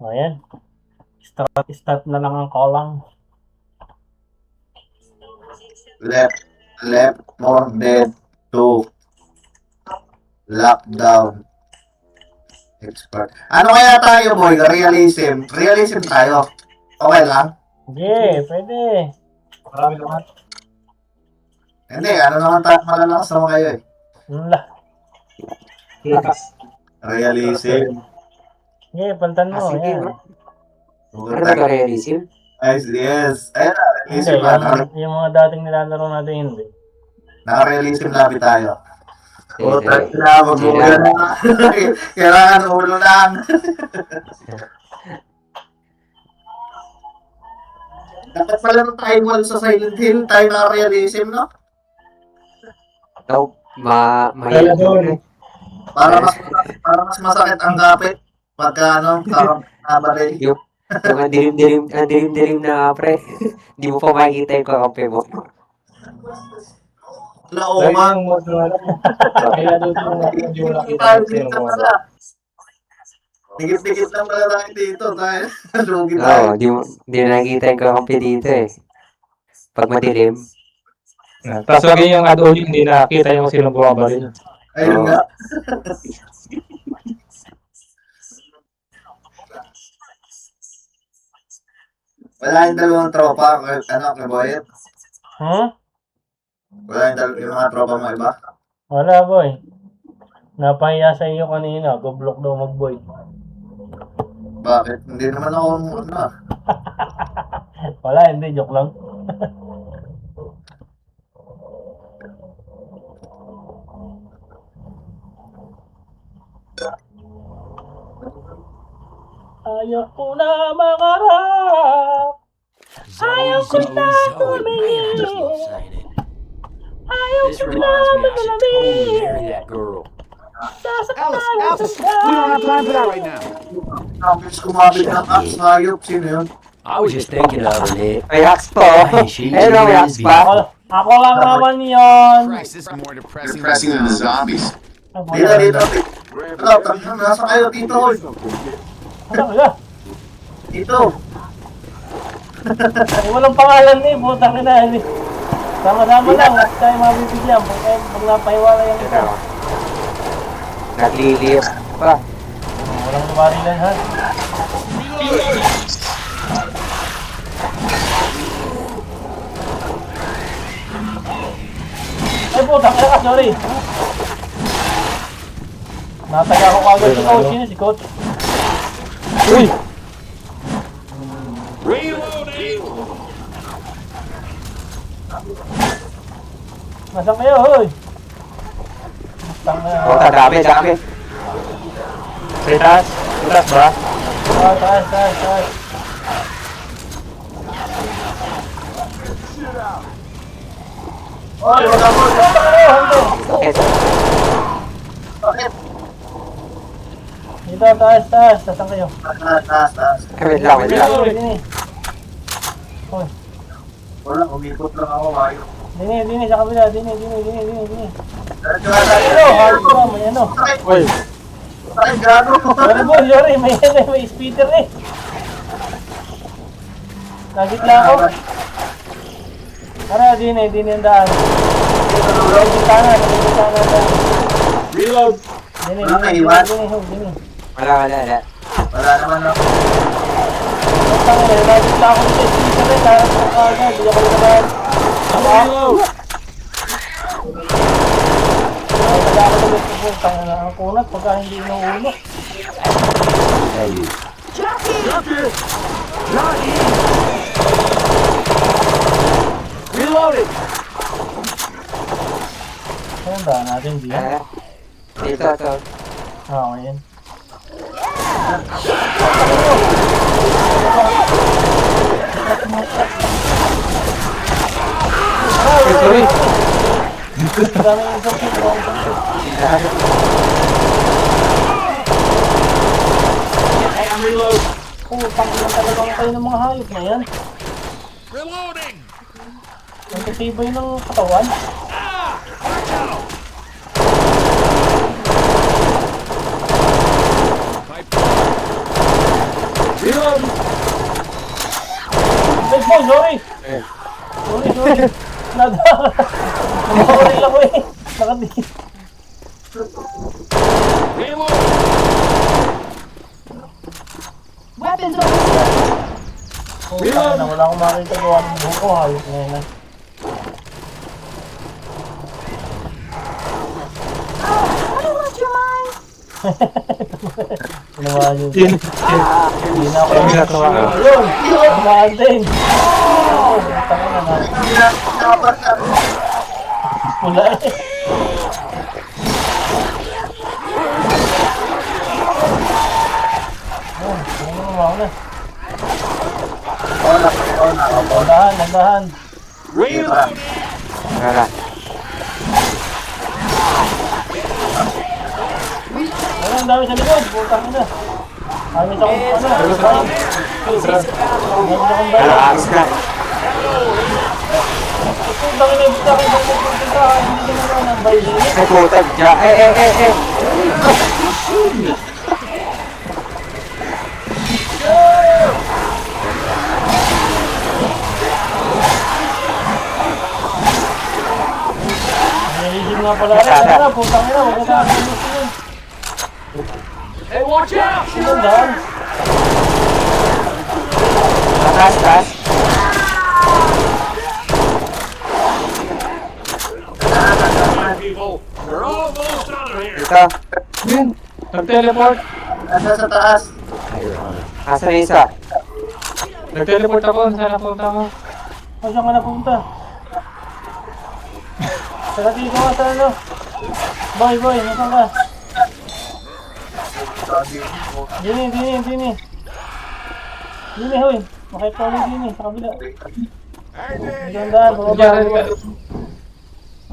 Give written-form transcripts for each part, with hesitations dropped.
Ayan. Start na lang ang callang. Left, more dead, 2. Lockdown. Expert. Ano kaya tayo, boy? Realism. Realism tayo. Okay lang? Sige, pwede. Marami naman. Hindi, ano naman malalakas naman kayo eh. Realism. Sige, palitan mo. Sige, Ayan. Ano ba ito, realism? Yes. Ayun na, Hindi, realism. yung mga dating nilalaro natin hindi. Naka-realism labi tayo. Sige, sige. Kailangan ulo lang. Dapat pala nung tayo wall sa Silent Hill, tayo naka-realism, no? Ito, mahirap doon. Para mas masakit ang gapit pagka parang nabalay. Yung ang dilim-dilim na pre. Hindi mo pa makikita yung kakampi mo. Laoma. Kaya doon yung nakita mo. Dikit-dikit lang pala tayo dito. Lugi Oo, tayo. di mo nakikita yung kakampi dito eh. Pag madilim. Tapos lagi yung add-on hindi nakita yung sinong bumabalin. Ayun nga. Wala yung dalawang tropa, kay Boyet. Wala yung mga tropa mo iba. Wala, boy. Napahiya sa iyo kanina. Go-block daw mag-boy. Bakit? Hindi naman ako, Wala, hindi. Joke lang. Ayaw ko na mangarap. Ayaw ko na tumingin. Ayaw ko na malamin. Sasaktan ang sasaktan. Tapos kumabit ng apps, hayop. Sino yun? I was just thinking of her, Nick. May hacks po. Hello, may hacks pa. Ako lang naman yun. Christ, this is more depressing than the zombies. Dito. Nasa kayo dito. Dito. Walang pangalan ni. Putang ina. Sama-sama lang. At tayo mabibigyan. Pag napahiwala yung isa. Naglilip pa. Walang lumarilan ha. Ay putang ina ka. Sorry. Nataga ko kagad si Coach. Sino si Coach? Uy! Nasaan kayo, hoy? O, dami. Sa taas? Sa taas ba? Taas. Oy, wala mo. Sakit. Dito, taas. Nasaan kayo? Taas. Wait lang. Dini. Hoy. Wala, umikot lang ako. Hayop. Dini, sa kabila. Dini. Ano? Hard ka, may ano. Uy! Ay, gago. Sorry, may speeder eh. Nagitla ako. Tara, Dini ang daan. Nagitana daan. Reload! Dini. Wala. Wala naman ako. Nagitla ako dito. Speeder eh. Tara sa kanya. Di ako naman. Reload! Taga ako ulit po. Tanga na ang kunat pagka hindi inuulo. Reloaded! Saan daan natin, Di? Dito. Okay. Sorry! Dami yung isang I am reload! putang ina talagang kayo ng mga hayop na yan. Reloading! Ang katibay ng katawan. boy, sorry. Sorry. Nakakuril ako eh. Nakati. Reload. Weapons over. Wala akong makita gawa ng buhok ko. Hayop na yun. I don't lost your mind. Ginawa yun. Yun. Hindi na ako. Yung ginagawa ko. Yun! Ginawa din. Taka na na. Pula eh. Ano na? Dahan. Reloading. Wala. Ano, ang dami sa likod. Putang ina. Ayos akong ano. Ayos akong bayan. Ayos na. Putang ina. Putang ina. Hindi ka naman ang bayan. Ay, putag dyan. Eh. Naisip nga pala. Ano, putang ina. Huwag ka sa akin. Hey, watch out! Sino dyan? Taas. People, we're almost out of here. Dito. Yun. Nag-teleport. Nasa sa taas. Asa na isa? Nag-teleport ako. Saan napunta ko? O, saan ka napunta? Saka dito ka sa ano? Boy, nasan ka? Dini, hoy. Makipoli dini, sa kabila. Magandaan,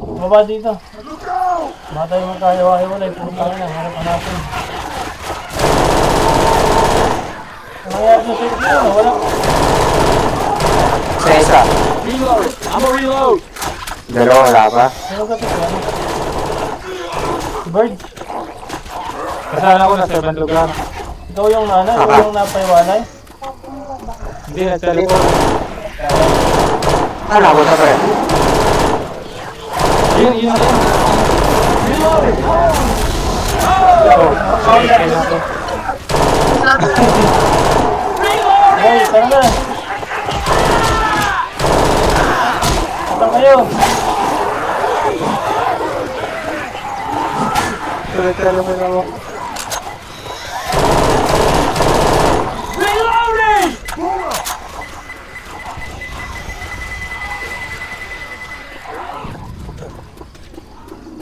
baba dito. Baka tayo magkahiwa-hiwalay, putang ina, harap natin. Ano nangyari sa safety yun? Wala. Isa. Reload. I'm a reload. Dalawa, wala pa. Ano ka ito? Bird, Kasama ako na 7 lugar. ikaw yung ikaw yung napaiwalay? Hindi, nag-teleport. Ano ako sa pre? Yun. Hoy, tara na. Saan kayo? Teleport ako. Reloading!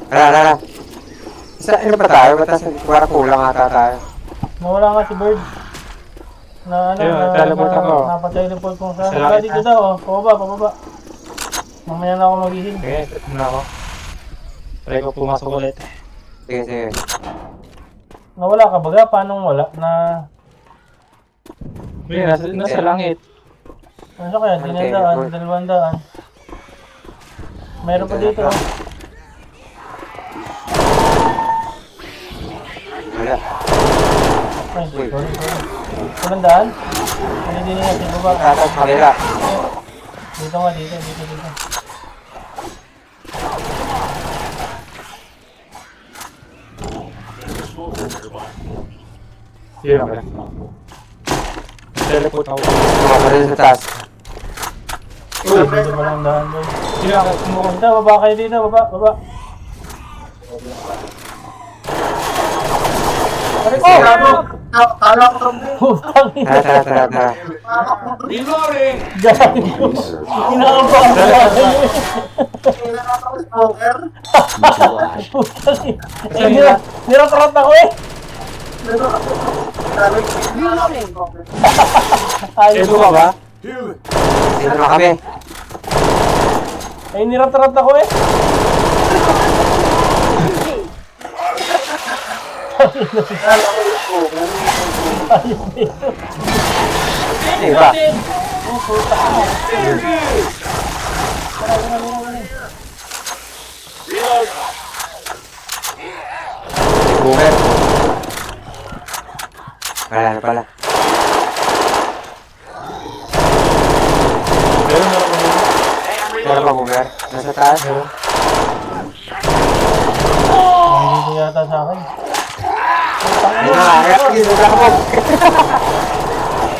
Tara. Ano pa tayo? Batas parang kulang ata tayo. Nawala nga si Bird. Ayun, teleport ako. Napateleport kung saan. Sa Wala langit dito na. daw, pababa. Mamaya na ako maghihil. Okay, ito na ako. Try ko pumasok ulit. Sige. Nawala ka baga? Paano wala? Yun, nasa langit. Ano kaya? Teleport. 200. Meron pa dito. Wala. Ay, sorry. 200? Hindi nga si baba. Tatas kabila. Dito nga, dito. Yun ako lang. Teleport ako. Tumaparin sa taas. Uy, dito pa lang dahan boy. Yun ako, sumuko. Dito, baba kayo dito. Baba. Kala ko Putang ina. Tara. Reloading! Gago. Kinakabahan ka. smoker. Putang ina. Nirat-rat ako eh. Ayos. Ito ka ba? Healing. Dito na kami. Ay, nirat-rat ako eh. Hindi ba? Reload. Boomer. Wala na pala. Meron ba boomer? Nasa taas? Hindi yata sa akin. Ayun na, sige, nagkakabog.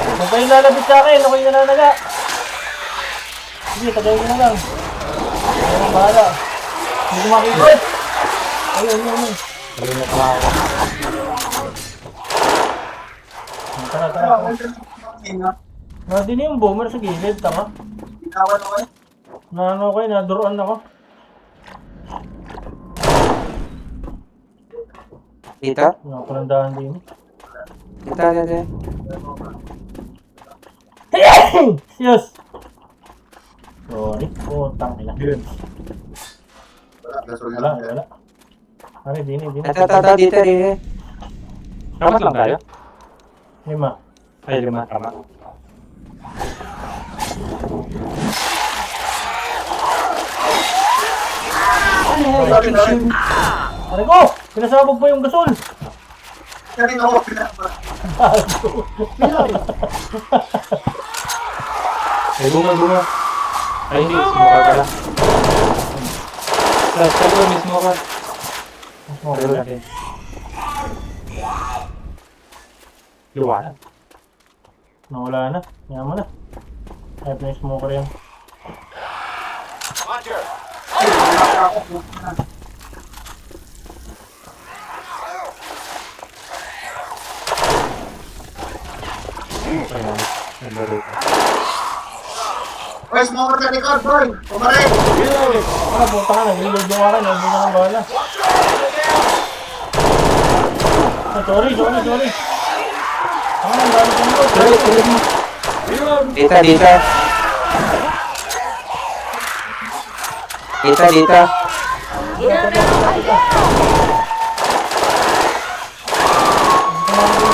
Huwag kayong lalabit sa akin. Ako yung nananaga. Sige, tagayin nyo na lang. Ayun, bahala. Hindi ko makikita. Ayun. Ayun na tumawa. Tara. Nandun yung boomer sa gilid, tama? Ginawan ako eh. Naano ko naduroan ako. Dito? Nakapalandahan din. Dito. Yes! Sorry. Tangina. Wala. Ari, dini. Ito, dito. Apat lang tayo? 5. Ay, 5. Tama. Ari ko! Pinasabog pa yung gasol! Kanina ako pinapa. Ay, bunga. Ay, hindi. Sumukha pala. Sa ko, may sumukha. Pero laki. Liwanag. Nawala na. Yaman na. Kahit na yung smoker yan. Roger. Ayan. Nandito. Boy, smoker sa likod, boy. Pumarin. Reloading. Punta ka na. Reload yung akin. Hindi na lang bahala. Sorry. Ang dami kong load. Reloading. Dito.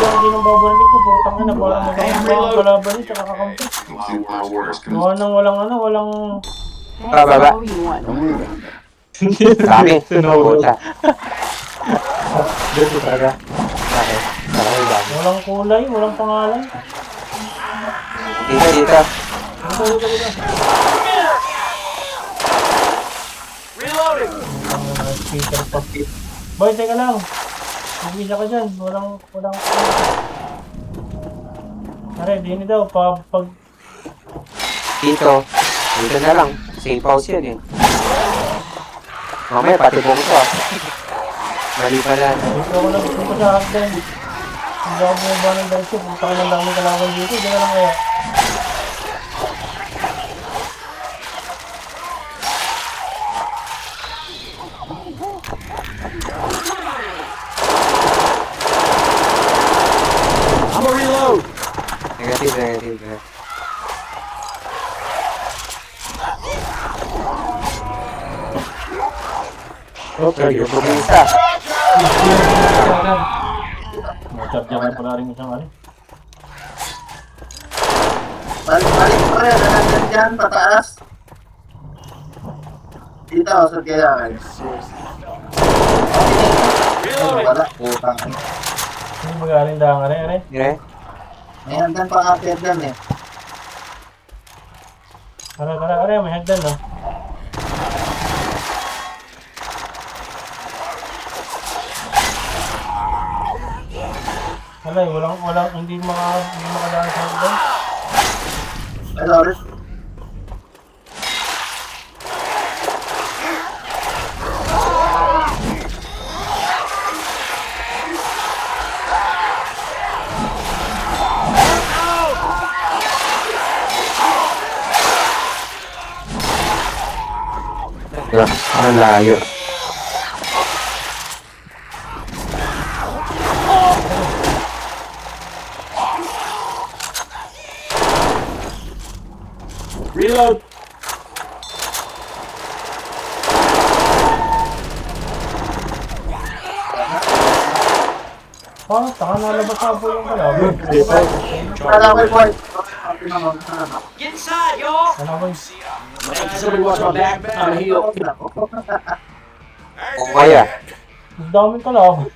Hindi nang babalik ko. Putang ina. Parang magkakaroon kalaban niya. Tsaka kakampi. Walang... Baba. Dami. Sunod. Puta. Dito talaga. Okay. Walang kulay. Walang pangalan. Dito. Dito. Reloading. Speaker pa. Boy, teka lang. Mag-isa ka dyan. Walang... Pare, di na daw. Pag... Dito na lang. Safe house yan eh. Mamaya pati buong ko ah. Mali pala. Dito ako lang. Dito sa hagdan. Hindi ako bumaba ng diretso. Punta ka ng dami kalaban dito. Diyan na lang kaya. I'm a reload. Negative. Okay. Bumisa. Matapjakan pala rin isang ari. Balik pa rin. Nandyan dyan, pataas. Dito, sa kailangan. Wala. Putang. Hindi magaling dahang ari. Dire. May hanggang pa-update dyan eh. Tara, ari. May hagdan no. Alay, hindi makadaan sa hagdan. Hello, Rick. Ang layo. Reload. Taka nalabas na po yung kalaban. Wala ko, boy. Get inside, y'all. Ano boy? Somebody watch my back. I'm a heal. Kung kaya. Ang daming kalaban.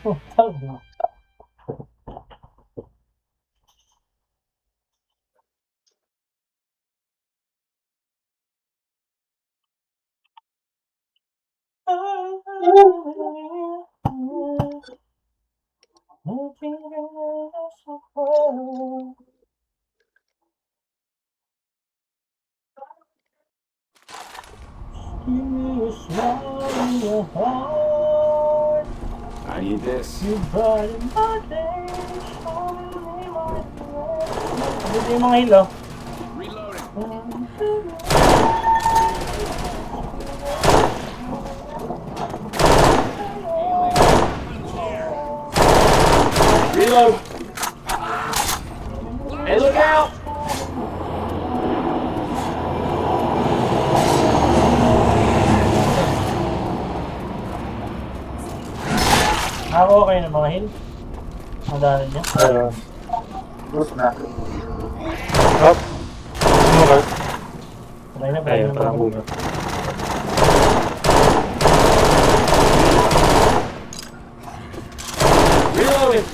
You smile in your heart. I need this. You brighten my day, show me my way. Dito yung mga hilo. Reload. Hey, look out! Ako okay na mga hil. Madali niya. Boost na. Hop. Okay. Patay na, patay Ayun, na. parang boomer. Reloading.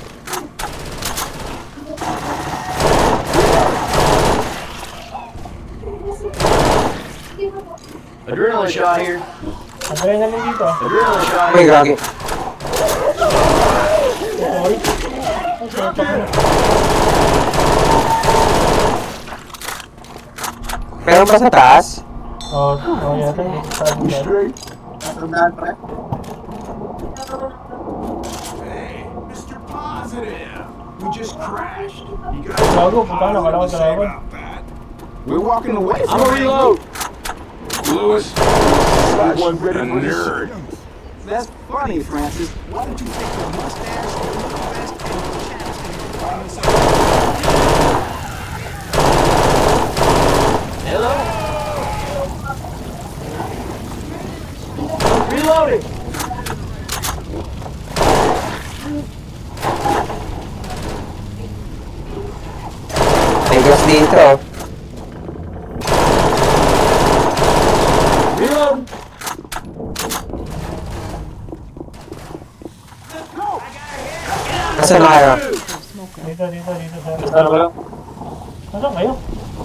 Adrenaline shot here. Adrenaline dito. Adrenaline shot Uy, here. gagi. Sorry. Ay, sorry pa ko. Meron pa sa taas? Yata. Sabi na. Tandaan pa rin. Mr. Positive, we just crashed. You got Bago, punta na. Kala ko talawan. We're walking away I'm from gonna reload. Lewis. Such One a ready for this. nerd. That's funny, Francis. Why don't you take your mustache and your vest and Hello. Reloading. Tigas dito. Reload. Nasaan na kayo? Dito, dito, dito. Ano ba lang? Nasaan kayo?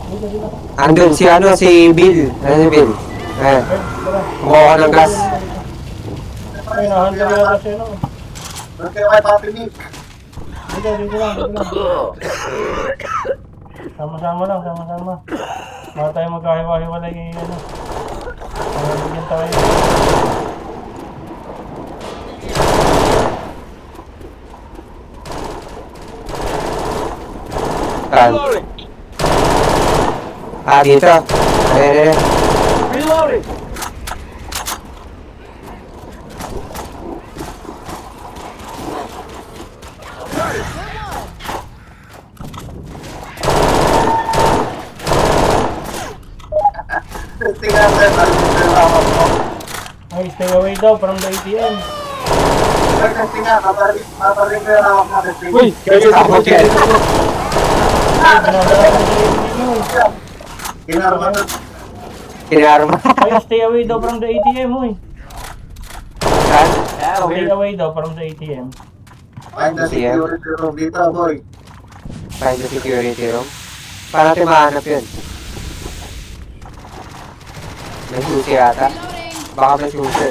Dito, dito. Andun si Bill. Ano si Bill? Eh, Tara. kumuha ko ng gas. Ay, nahantar yata siya no. Doon kayo kay Papi Nick. Dito, dito lang, dito lang. Sama-sama lang, sama-sama. Baka tayo magkahiwa-hiwalay kay ano. Bigyan tayo. Saan? Reloading. Dito. Eh, Reloading. Tingnan mo rin. Ano yung hawak mo? Ay, stay away daw from the ATM. Tingnan, kaparin ko yung hawak mo. Uy! Kaya Ako dyan. Ay, dinadala na si ATM. Kinarma to. Kinarma. Ay, stay away daw from the ATM, oy. Saan? Stay away daw from the ATM. Find the security room dito, boy. Find the security room. Paano natin mahanap yun? May susi yata. Baka may susi.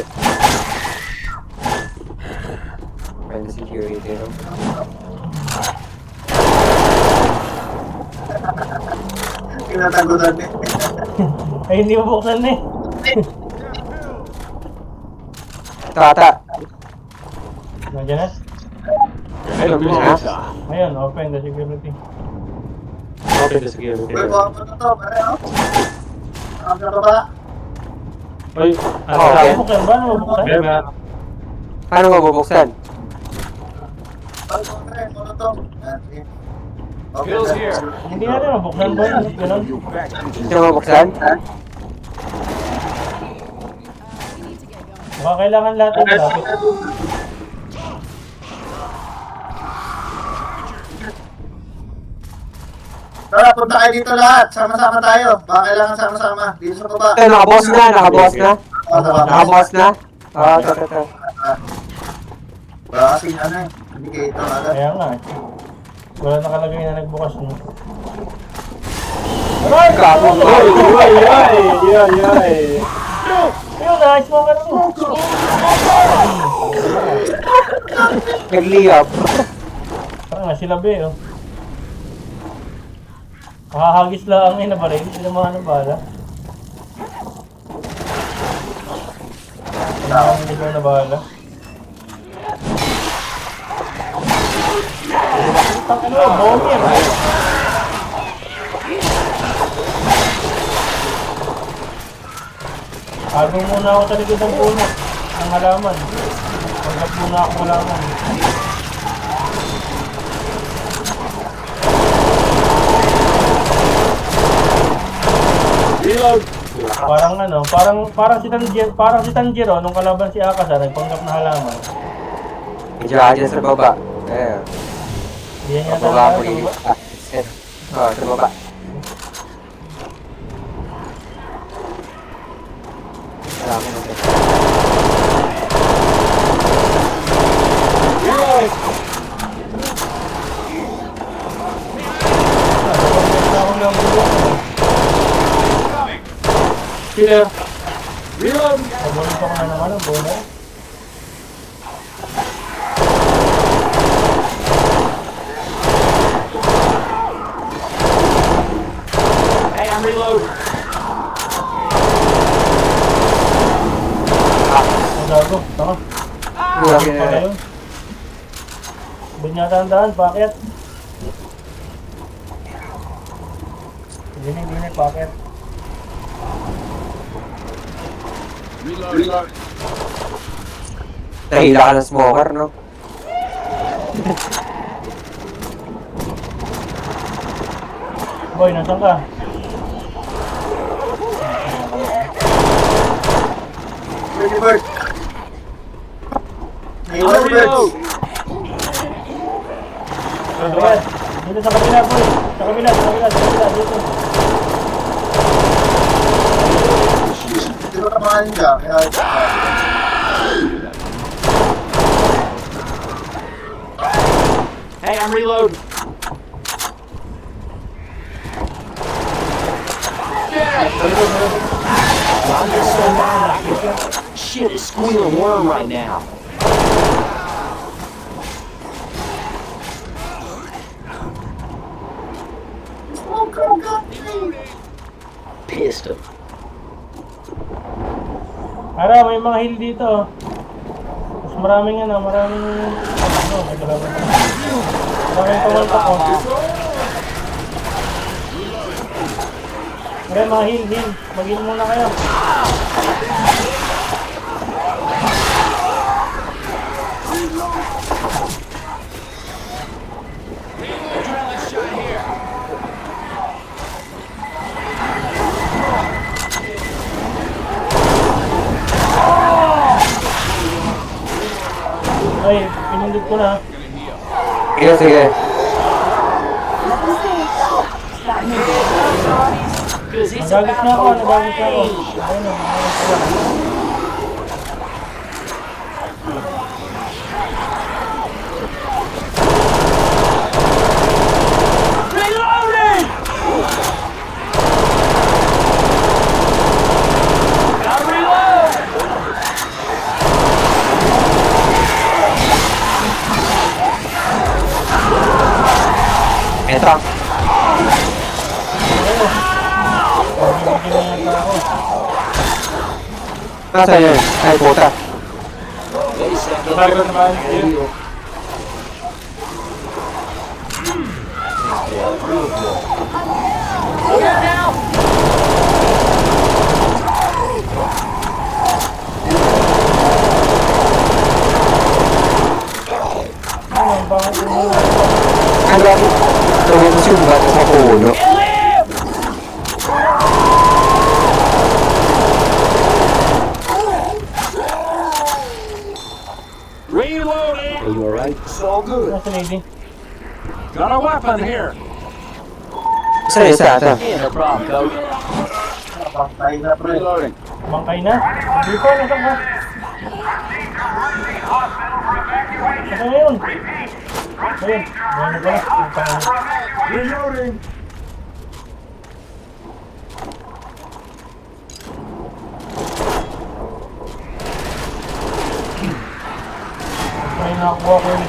Find the security room. Tinatagutan eh. Ay, hindi mo buksan eh. Ito ata. Nandiyan na? Ay, nabilis na. Ayun, open the security. Open the security. Boy, buha mo na to. Pare, oh. Ang ka ba? Uy, ano Okay. tayo? Buksan ba? Ano mo buksan? Meron. Paano mabubuksan? Pare, ano to? Okay, Bill's here. Hindi natin mabuksan ba? Ganun. Gusto mo mabuksan? Baka kailangan lahat yung lapit. Tara, punta kayo dito lahat. Sama-sama tayo. Baka kailangan sama-sama. Dito sa baba. Eh, nakaboss na, nakaboss na. Sa baba. Nakaboss na. Ito. Wala kasi ano eh. Indicator agad. Kaya nga eh. Wala nakalagay na nagbukas no. Aray! Gago mo. Ay, ay, ay, ay, ay. Ayun, nice mo ka rin. Nag-liyap. Parang nga sila be, oh. Makahagis lang eh, nabaril. Sila mga nabala. Hindi ko nabala. Ang ano, bomber. Agong muna ako sa likod ng puno. Ang halaman. Pagkat muna ako halaman. Reload. Parang ano, parang si Tanjiro nung kalaban si Akasa nagpanggap na halaman. Medyo adyan sa baba. Ayan. Hindi yan Sa yata baba na mo yung... sa baba. Marami na ito. Reload. Killer. Reload. Pabunin ko na naman ang bono. Hey, I'm reload. Ang gago, tama. Kulang yun Pala na. yun. Ba't niya tandaan, bakit? Hindi, bakit? Reload. Nahila ka ng smoker, no? Boy, nasan ka? Baby bird. May I'm birds. reload. Ayan, dito sa kabila, boy. Sa kabila, dito. Dito ka makain ka. Kaya... Hey, I'm reload. I'm just so mad. Shit is squealing worm right now. Pissed him. Ara, may mga hill dito. Oh. Mas maraming ano, maraming... Ano, may kalaban. Maraming kamaltak ko. Ara, mga hill. Mag-heal muna kayo. Ay, pinundot ko na. Sige, sige. Nagagit na ako. Ayun na, Ito. Nasaan yun? Ay, puta. Sabay ko naman. Ang grabe. Tumingos yung bata sa puno. Reloading. Are you alright? It's all good. nasa lady. Got a weapon here. Isa. Yeah, no problem, Coach. Patay na, pre. Reloading. Bangkay na. Dito, nasan ka? Saan na yun? Ayun, ayun na pala. Reloading. Nakakuha ko yun.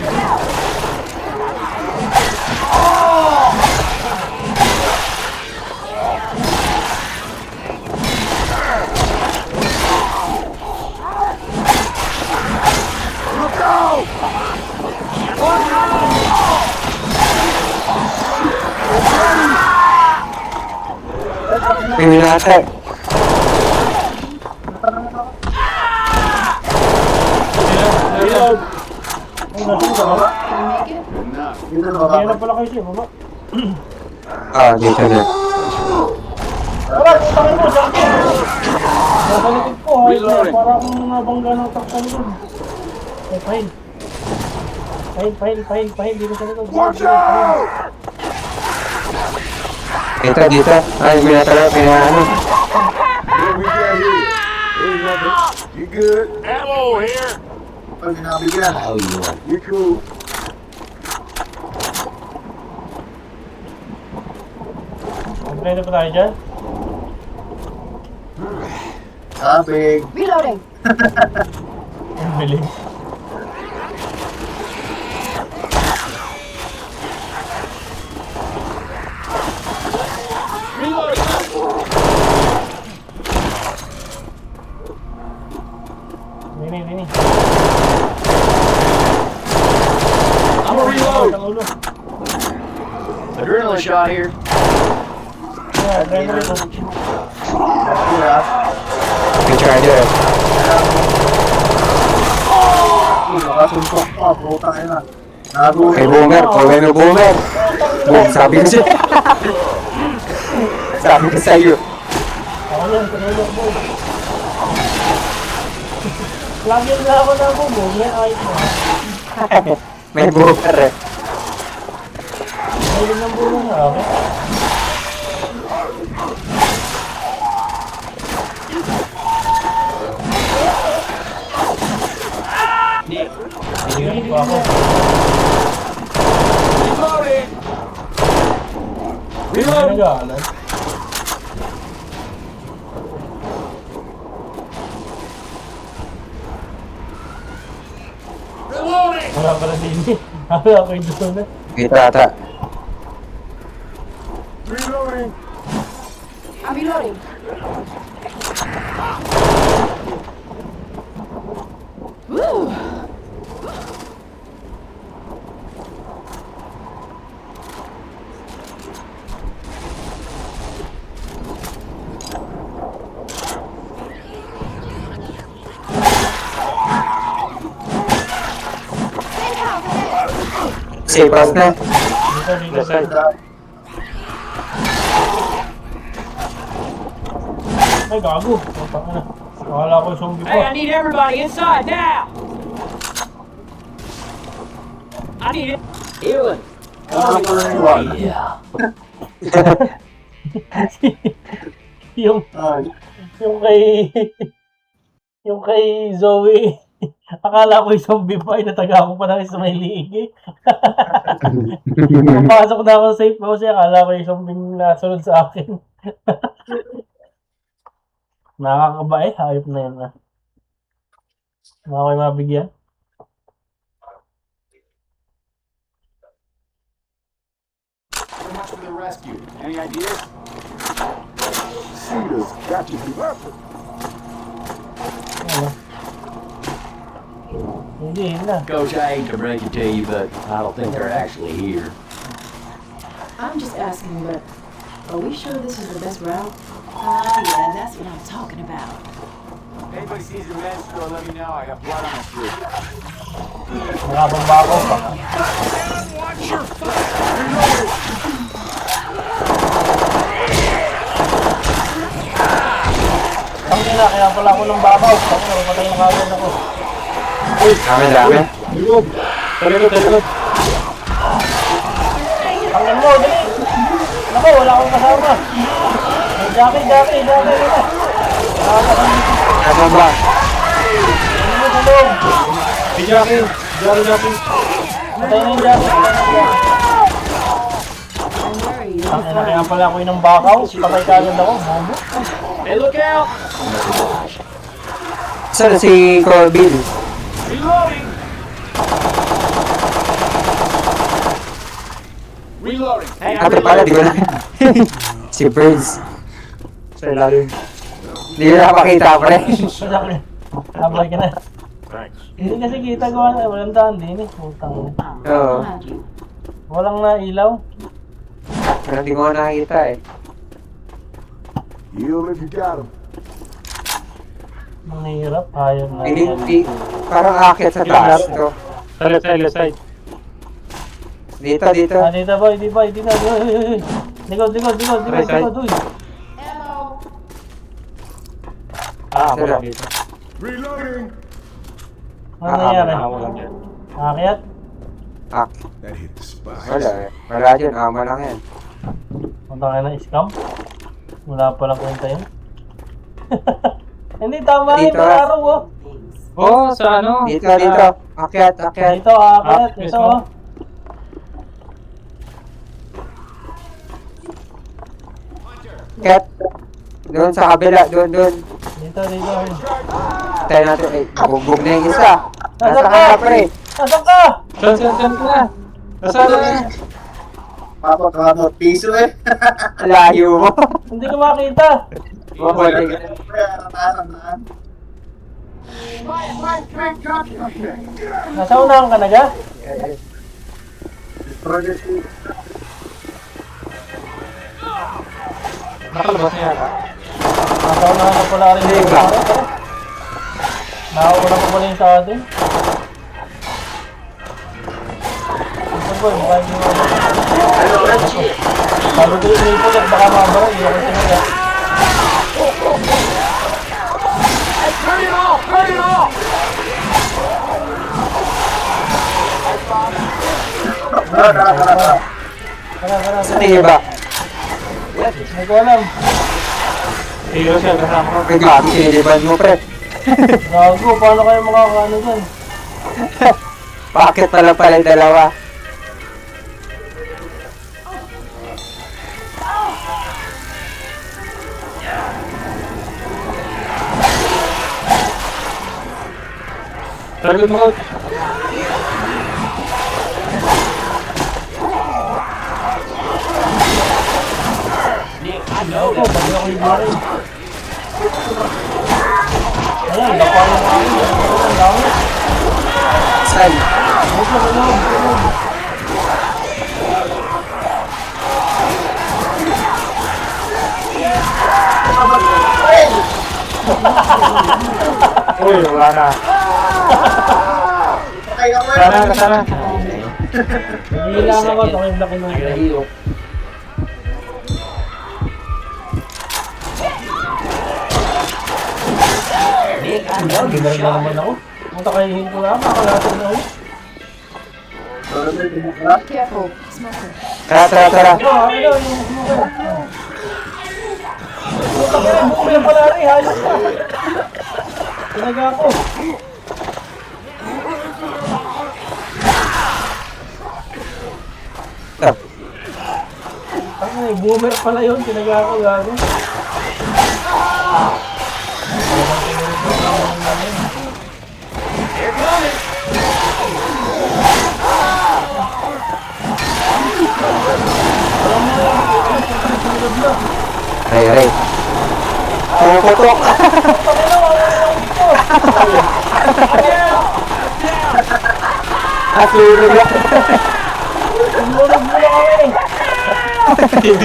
Tingnan natin. Ay, nasan ka ba? Dito sa baba. Kaya na pala kayo siya, baba. Ah, dito na. Tara, tutangin mo, sakit! Nasa likod ko, ha? Para akong nabangga ng takpan yun. Eh, pahil. Pahil. Dito sa likod. Watch out! Dito. Ay, pinatalo, pinaano. What we got here? Ain't nothing. You good? Ammo here. Pag ginabigyan. How you want? You cool? Kompleto pa tayo dyan? Sabig. Reloading. Ang bilis. Nini. I'm gonna reload. Ang ulo. Adrenaline shot here. Yeah, adrenaline. May charger. Nakasuntok pa. Puta ka na. Nagulo. Kay Boomer. Pagay mo Boomer. Boom, sabi ko siya. Sabi ko sa'yo. Ako yan, kanilo ko. Lagyan na ako ng bubo. Yan, ay mo. May Boomer eh. Mayroon ng bubo na, okay? Tingnan ko ako. Reloading! Nag-aalan. Wala pala din eh. Wala ko yung gusto na. Kita ata. Reloading. I'm reloading. Woo! Safe house na. Dito, sir. Ay, gago. Putang ina. Akala ko yung zombie Hey, I pa. need everybody inside now. I need it. Healing. Yeah. yung, yung kay... yung kay Zoe. Akala ko yung zombie pa. Inataga ko pa na sa may liig eh. Pumapasok na ako sa safe house eh. Akala ko yung zombie nasunod sa akin. Nakakaba eh. Hayop na yun na. Mga kayo mabigyan. So much for the rescue. Any ideas? Shooters got to be careful. Ano? Hindi, yun na. Coach, I hate to break it to you, but I don't think they're actually here. I'm just asking, but are we sure this is the best route? Yeah, that's what I'm talking about. Anybody sees the men, still let me know. I got blood on my shoe. Nakabamba ako. Ang ina, kaya pala ako ng babaw. Ang ina, patay na kagad ako. Dami. Talikod. Ang ina mo, dali! Naku, wala akong kasama. May Jackie na. Ano ba? Ano mo sa loob? Si Jackie. Patay na yung Jackie. Don't worry, you'll Ang be ina, fine. kaya pala ako ng bakaw. Patay kagad ako. Bobo. Hey, look out. Saan si Corbin? Reloading. Reloading. Ito pala, di ko na. Si Birds. Sa ilalim. Hindi ko na makita, pre. Masakit. Habay ka na. Hindi kasi kita ko, walang daan din eh. Putang. Oo. Behind you. Walang nailaw. Pero hindi ko na nakita eh. Heal if you got him. Mahirap, ayaw na. Hindi, parang aakyat sa taas ito. Sa left side, left side. Dito, dito. Ah, dito boy, dito boy, dito. Likod, Right side. uy. Ah, Sila. wala dito. Reloading. Ano nangyari? Ah, wala dyan. Akyat? That hit the spot. Wala eh. Wala dyan, ama lang yan. Punta ka na scam? Wala palang kwenta yun. Hindi, tama yun, Dito, pararo oh. Oh, sa ano? Dito, dito. Akyat, akyat. Dito, akyat, ito mismo. oh. Akyat. Doon sa kabila, doon. Dito. Tayo natin, eh, bugbog na yung isa. Nasa Nasaan ka ka? na, pre. Nasaan ka? Saan ka na? Nasaan na? Papot, piso eh. Layo mo. Hindi ko makita. Mabuti. Nasa unahan ka na ga? Nakalabas na yata. Nasa unahan ka pala rin. Hindi ba? Nakauna pa pala yung sa atin. Ito boy, mukha yung mga... Sabi ko yung ipon at baka mabara, hindi ako sinaga. Tara. Sa tiba. Hindi ko alam. Hero siya, kasama ko. May gabi, siniliban mo, pre. Gago, paano kayo makakaano dyan? Bakit pala yung dalawa? Target mo, coach. Gago, pati ako yung bari. Ayan, lapa yung akin. Ang dami. Saan? Uy, wala na. Sana. Nagihilangan ko, ito yung laki ng hilo. Ginar na naman ako. Punta kayo hinto na, makakalatin na ako. Careful, smoker. Tara. Ano, yung smoker. Punta ka na, bukuli ang pala rin, hayos ka. Tinaga ako. Ay, boomer pala yun, tinaga ako, gago. Ray. Pumuputok. At lulog lang. Tumulog mo na kami.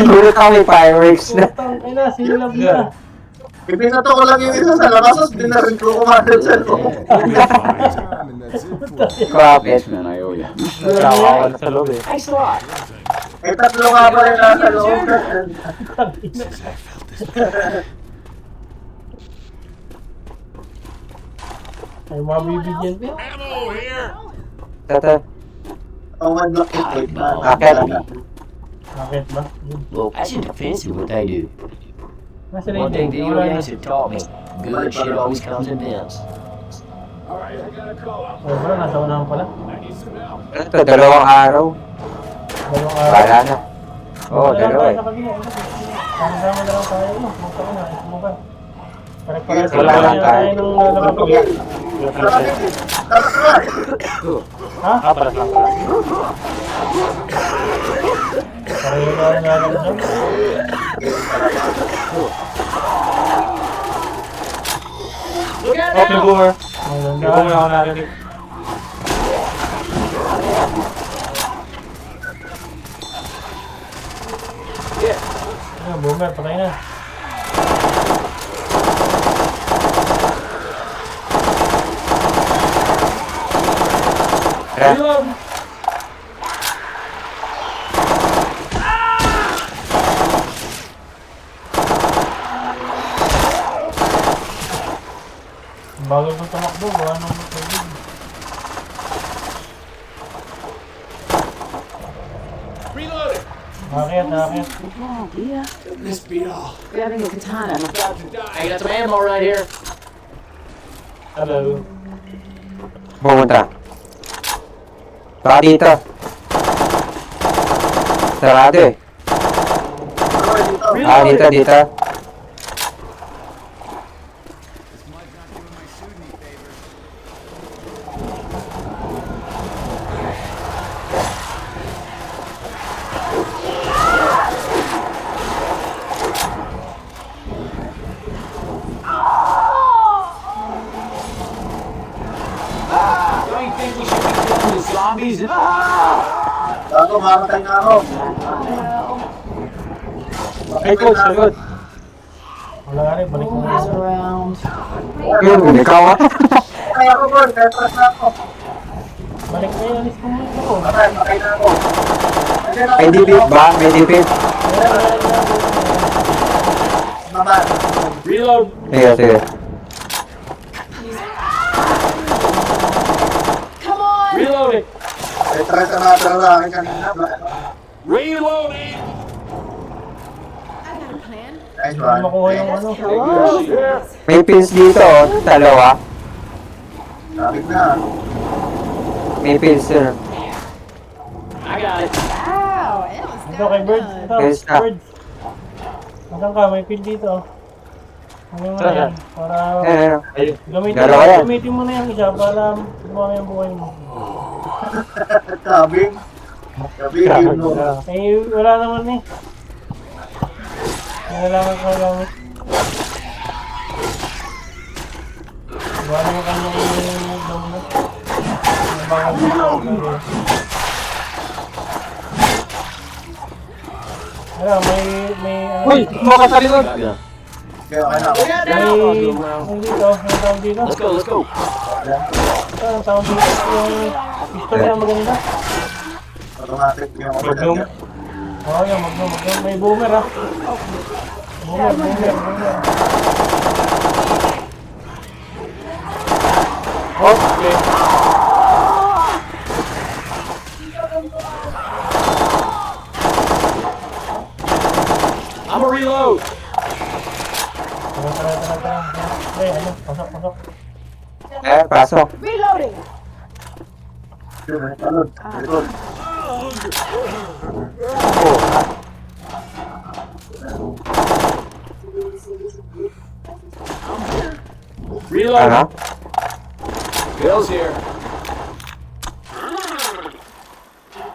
Lulog kami, fireworks na. Putang ina, sinilab na. Ipinato ko lang yung isa sa labas, tapos binarin ko kumagal sa loob. Time and that's it for you. Kapit. Basement, I owe you. Kawawa na sa loob eh. Thanks a lot. May tatlo nga pa rin nasa loob. Ay, mabibigyan ko. Tata. Ang one block yung tape. Akit. Bakit ba? Well, that's in defense of what they do. Nasa na One thing the yung aliens have taught me, good shit always comes in bins. Sobra, nasa unahan pala. Ito, dalawang araw. Dalawang araw. Wala na. Oo, dalawa eh. Sama-sama na lang tayo. Punta ko na. Ito ba? Pare-pares Wala lang tayo. ng lalabag. Ah, paras lang pala. Ayun na lang doon. Okay, boomer. Ayun May boomer ako narinig. Ayun, boomer, patay na. Tara. Ayun! Bago ko tumakbo, gawa nung tubig. Reloading. Nakakit. Oh, yeah. This beat all. Grabbing a katana. About to die. I got some ammo right here. Hello. Pumunta. Baka dito. Sarado eh. Ah, dito. Don't you think we should be killing the zombies? Bago, mamatay na ako. Ay, coach, sagot. Wala nga rin, balik mo na Pass yun. around. Yun, ikaw ah. Patay ako, boy. Tetras na ako. Balik mo yun, alis mo muna ako. Patay na ako. May dipit ba? May dipit? Naman. Reload. Sige. Come on! Reloading. Tetras na natin lang kanina. Reloading. I got a plan. Nice Hindi one. makuha yung ano. Hello? May pins dito oh. Dalawa. Sabit na. May pins dun. I got it. Wow, it was Ito kay Birds. Ito, Yes, ah. Birds. Nasaan ka? May pin dito. Ano mo na Saan yan? Para Ayun. Ayun. Dalawa yan. gamitin mo na yung isa para lumaki ang buhay mo. Sabing. Sabing mo. Eh, wala naman eh. Kailangan ko gamit. Wala naman kanya yung damo. Ang bakal mo. Ano, may Uy! Tumakas sa likod! Kaya okay na ako. may dito, may tawag dito. Let's go. Ito, ang tawag dito, yung pistol na maganda. Automatic yung Magnum. Oo, yung magnum. May boomer ah. Boomer. Okay. I'm a reload. Tara. Eh, ano, pasok. Pasok. Reloading! Likod. Reload. Ano? Bill's here.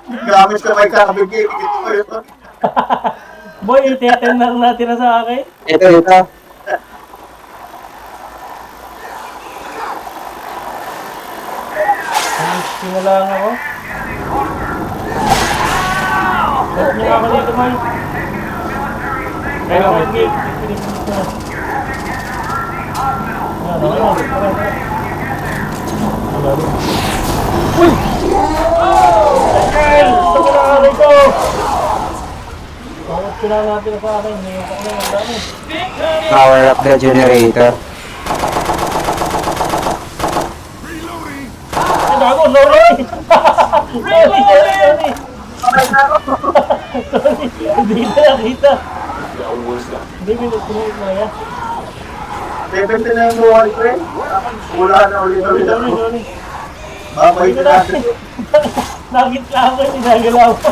Gamit ko may kakabigay. Ito ko ito. Boy, iti-attend na natin sa akin. Ito. Sinalang ako. Ba't niya ako dito, May? Ayun, okay. Gate. Finish mo na. Ayan, okay na. Tara. Wala rin. Uy! Michael! Gusto ko na aray ko! Bakit kailangan natin sa akin? Hindi ko na ang dami. Power up the generator. Ay, bago! Sorry! Sorry! Sorry! Hindi na nakita. Hindi, pinulit na yan. 70 na yung buhay ko eh. Wala na ulit. Sorry. Babay na natin. Nakitla ako yung inagalaw ko.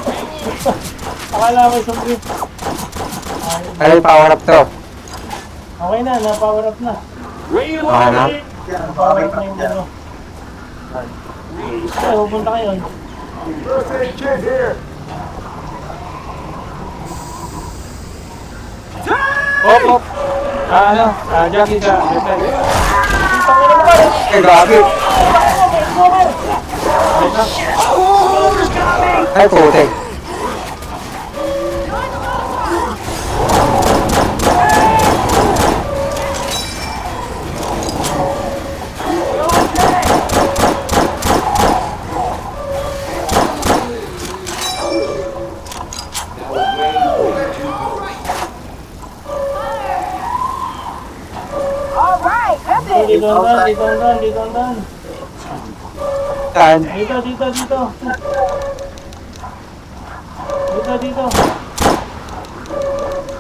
Akala ko isang grip. Ano yung power up to? Okay na, na-power up na. Reload. Ano? Na-power up na yung ano. Ay, pupunta kayo. Op. Jackie ka. Eh, grabe. Ay, putik. Dito ang dan, dito ang dan, dito ang dan. Saan? Dito. Dito.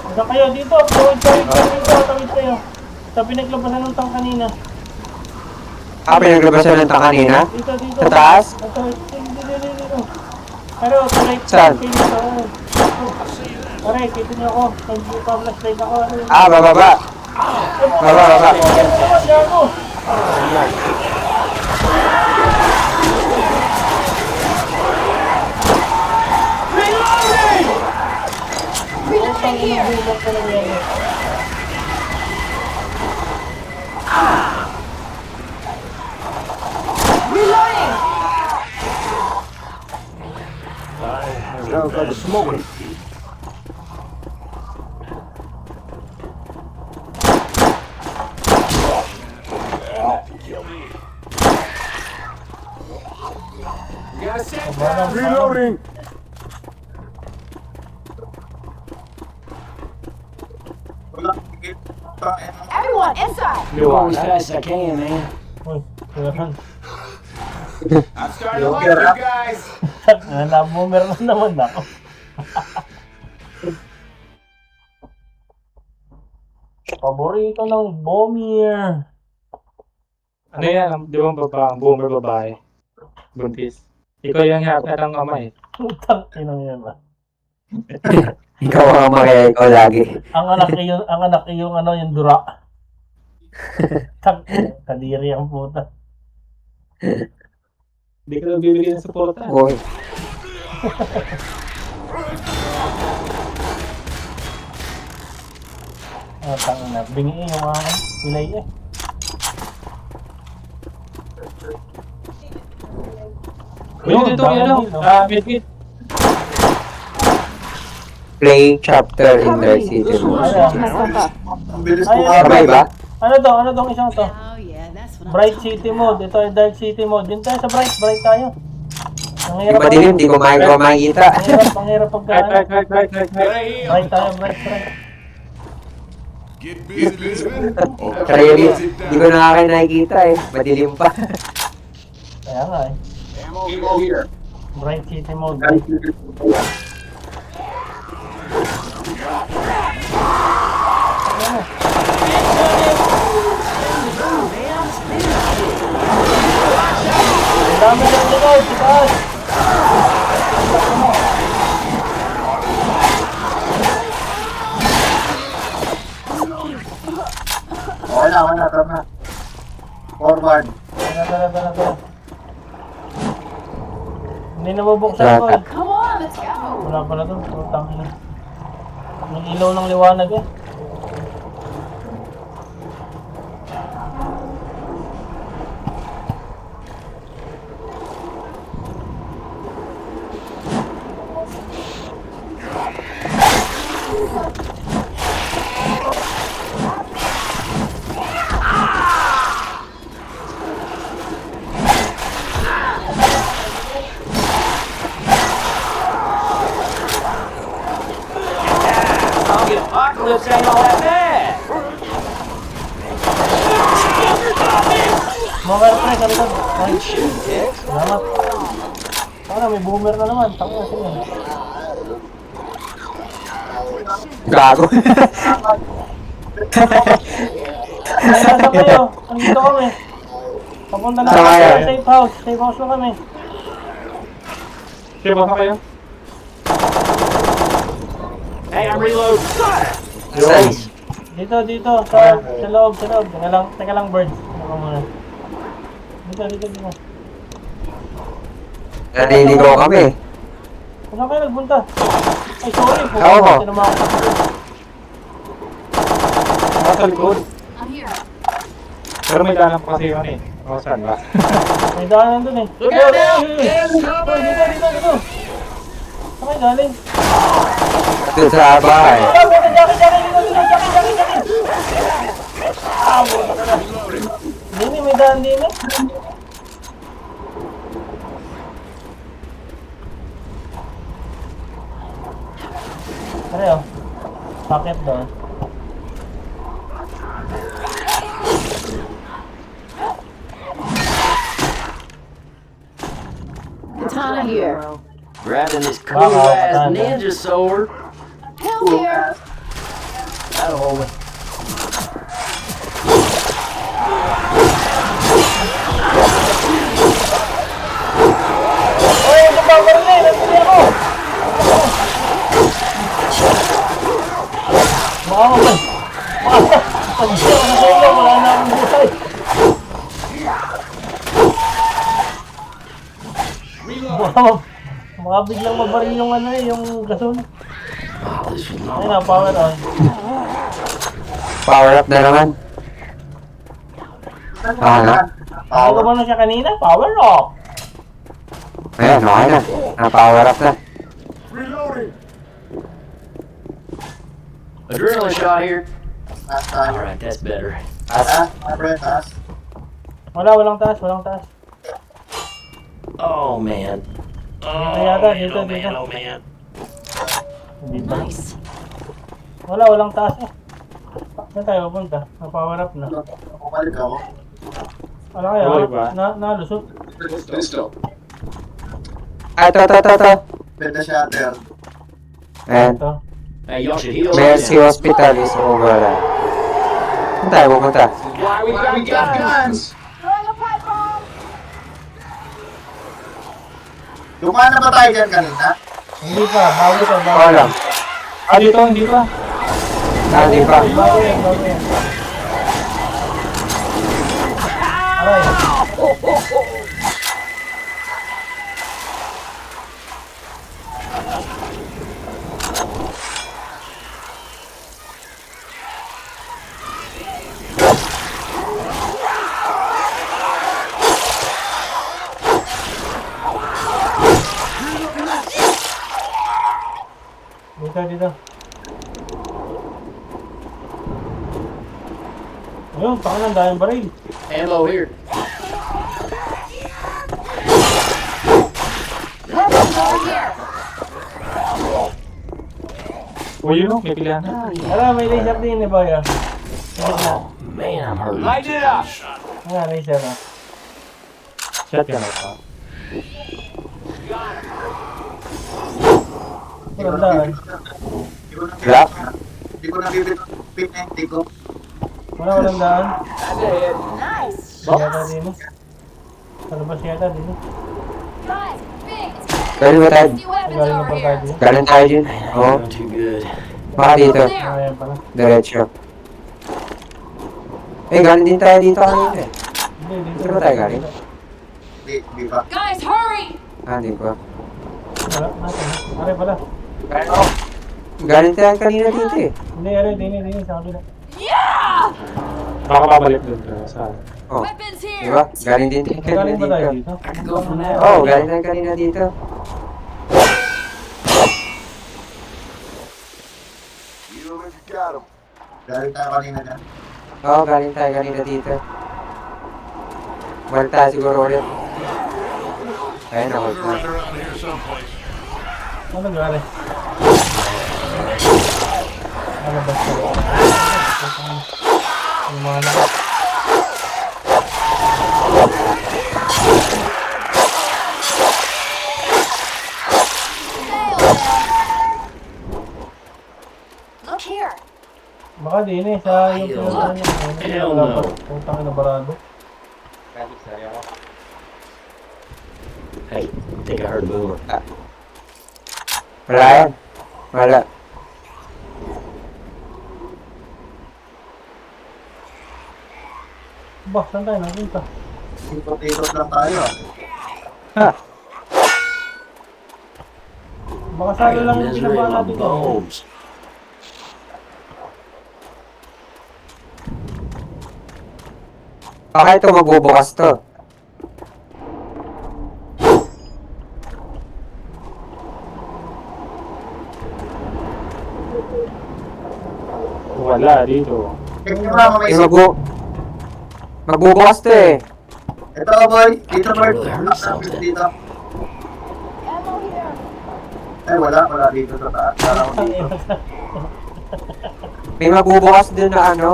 Punta kayo dito. Tawid kayo. Sa pinaglabasan ng tang kanina. Pinaglabasan ng tang kanina? Dito. Sa taas? Dito. Pero, correct. Saan? Correct, kita niyo ako. Nag-flashlight ako. Bababa. Bababa. Gago. Sounds like smoking. Reloading. Everyone inside! Go as fast as I can, man. Uy, meron. I'm starting to like you guys. Naboomer na naman ako. Paborito ng bomber. Ano yan? Di ba boomer babae? Buntis. Ikaw yung hapit ng ama eh. Putang inang yan ba? Ikaw ang makaya ikaw lagi. Ang anak yung ano, yung dura. Kadiri ang puta. Hindi ka na bibigyan ng suporta. Uy. Tanga na, bingi yung mga pilay eh. Uy, dito yung medkit. Play chapter in the city. Ang bilis ko Ay, Sabay ba? Ano tong isang to? Oh, yeah, that's what Bright City Mode. Ito ay Dark City Mode. Yun tayo sa Bright tayo. Ang Di hirap ba dilim? Di ko makikita. Ang hirap pagkaan. Bright tayo, bright. Get busy, Lisbon. Really? Di ko na kayo nakikita eh. Madilim pa. Kaya nga eh. Ammo here. Bright City Mode. Ang dami ng ligaw, sa taas. Wala, tama. Forward. Tara. Hindi na mabuksan ko eh. Come on, let's go! Wala pala doon. Putang ina. May ilaw ng liwanag eh. Apocalypse ain't all that bad. Mga pre, kami doon. Ay, salamat. Para may boomer na naman. Tanga sige. Gago. Nasaan kayo? Andito kami. Papunta na Saan kami kayo? sa safe house. Safe house na kami. Sige, baka kayo. Hey, I'm reloading. Saan? Dito. Sa loob. Teka lang, birds. Ano muna. Dito. Naniligaw kami. Saan kayo nagpunta? Ay, sorry. Ako. Tinama ako. Nasa likod. I'm here. Pero may dalang pa kasi yun eh. O, saan ba? May daanan dun eh. Look out now! Dito. Saan may galing? Ito sa bahay. Jackie! Ah, buta ka na. Dini, may daan din eh. Pare oh. Bakit doon? Katana here. Grabbing this cool Wow, ass man. ninja sword. Help here. That'll hold it. Oy, ito pa ba rin? Nandito ako! Baka naman. Pag siya ka na sa ilo, wala na akong buhay. Baka biglang mabaril yung ano eh, yung gasol. Ayun na, power on. Power up na naman. Na. Ano ba na siya kanina? Power off! Ayan, okay na. Na-power up na. Adrenaline shot here. Taas tayo. Alright, that's better. Taas, pre, taas. Walang taas. Oh man. Dito yata, dito. Oh man. Hindi pa. Nice. Walang taas eh. Saan tayo pupunta? Na-power up na. Bumalik ako. Wala kaya? Okay ba? Nalusot. Pistol. Ito. Pwede shatter. Ayan. Ito. Hey, y'all should heal. Mercy Hospital is over. Saan tayo pupunta? Why we got guns? Dumaan na ba tayo dyan kanina? Hindi pa. Bago ka. Wala. Ah, dito, hindi pa. Hindi pa. Bago yan. Aray. Dito. Ayun, baka nang dahil baril. Ammo here. O yun o, may pilihan na. Ala, may laser din eh, boy. Oh man, I'm hurting. Light it up. Laser na. Shotgun ako. Walang daan. Wala. Hindi ko nabibip na hindi ko. Walang daan. Nice. Yata din eh. Palabas yata din eh. Guys, big. Galing ba tayo? New weapons Galing na over pa here. tayo din. Galing tayo dyan. Oo. Not too good. Baka dito. Ayan pala. Diretso. Galing din tayo dito kanina eh. Hindi, dito. Dito ba tayo galing? Hindi pa. Guys, hurry! Hindi pa. Wala, natin. Aray pala. Galing tayo kanina dito eh. Hindi, aray, dini, sa kabila. Yeah! Baka babalik dun sa... Oh. Weapons here! Diba? Galing din tayo kanina Galing ba tayo dito. dito? Go from there. Oo, galing tayo kanina dito. Galing tayo kanina dyan. Oo, galing tayo kanina dito. Balik tayo siguro ulit. Ayun ako. Ano gari? Ano ba siya? Yung mga na. Look here! Baka din eh, sa yung pinuntahan niya. Hell Wala pa. no. Putang ina barado. Hey, I think I heard a boomer. Wala yan. Wala. Ba, saan tayo nakita? Ikot-ikot lang tayo. Baka I salo lang got yung misery pinabahan in my natin. bones. Baka ito magbubukas to. Wala dito. Tingnan mo may Eh, magbubukas to eh. Ito, boy. Dito, boy. Dito. Ammo here. Ay, wala dito sa taas. Wala ko dito. May magbubukas dun na ano.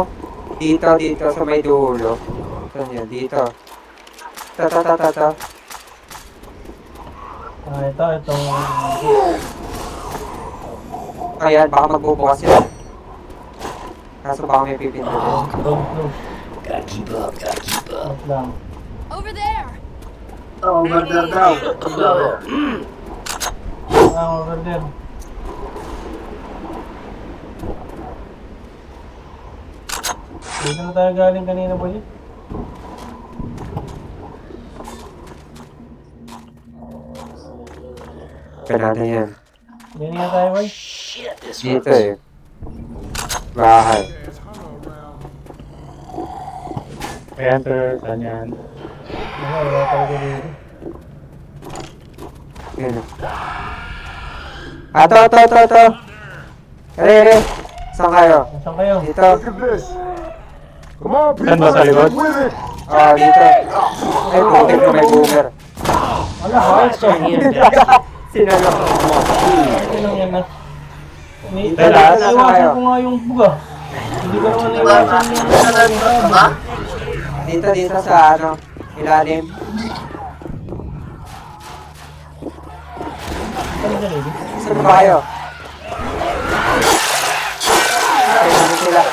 Dito sa may dulo. Saan yan? Dito. Ito. Itong... Ayan, baka magbubukas yun. Kaso baka may pipindutin. Close. Gotta keep up. Wait lang. Over there. Ito, over there daw. Over there. Dito na tayo galing kanina, boy. Kanada yan. Ganyan nga tayo, boy. Shit, this Dito eh. Bahay. May enter, ganyan. Wala talaga dito. Yun. Ito. Ere. Saan kayo? Nasaan kayo? Dito. Saan ba sa likod? Dito. Ay, putik na may boomer. Wala, hayos ko. Sinalo. Ito lang yan na. Talas. Iwasan ko nga yung buga. Hindi ko naman iwasan yung Ba? Dito sa ano, ilalim. Ano dyan, eh? Saan ba kayo? Ayun sila.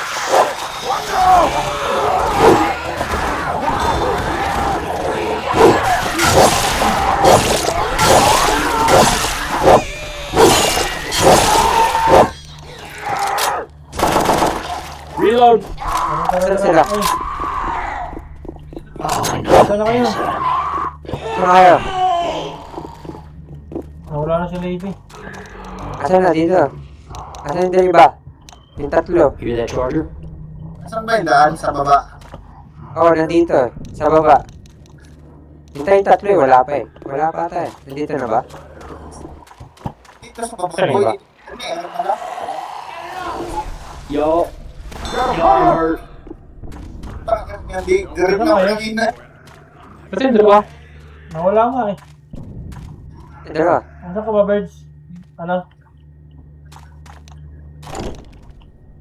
Reload! Saan sila? Saan na kayo? Saan kayo? Wala na si Lady. Asan na dito? Asan yung iba? Yung tatlo. Hear that charger? Saan ba yung daan? Sa baba? Oo, nandito. Sa baba. Hintay yung tatlo eh. Wala pa eh. Wala pa ata eh. Nandito na ba? Dito sa baba. Saan Boy, ba? ano ba? Yo. I'm hurt. Bakit nga di? Garit na kanina. Kasi yung dalawa. Nawala nga eh. Dalawa. Nasaan ka ba, birds? Ano?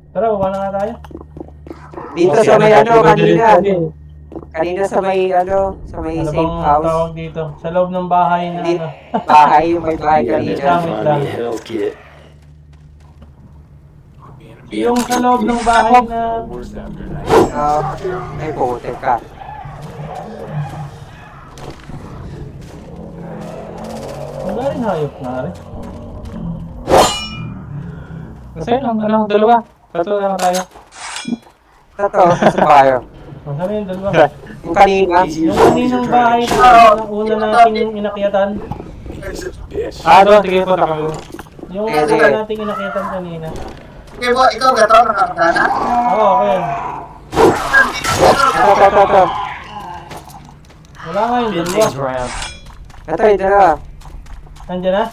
Tara, baba na nga tayo. Dito sa may ano kanina. Kanina sa may ano, sa may Ano safe bang house. tawag dito? Sa loob ng bahay na Hindi. ano. Bahay, yung may bahay Yeah, kanina. Mr. Find me a health kit. Yung sa loob ng bahay na... Ay, putik ka. Wala rin hayop na rin. Kasi ano, dalawa. Tatlo na lang tayo. Totoo, sa bayo. Masama yung dalawa. Yung kanina. Yung kaninang bahay na una nating inakyatan. Doon, sige po, nakalo. Yung Sige, una sige. nating inakyatan kanina. Okay, boy, ikaw gato, nakakatana? Oo, okay yan. Ito. Wala nga yung Spin dalawa. things around. Ito, yung dalawa. Nandiyan na?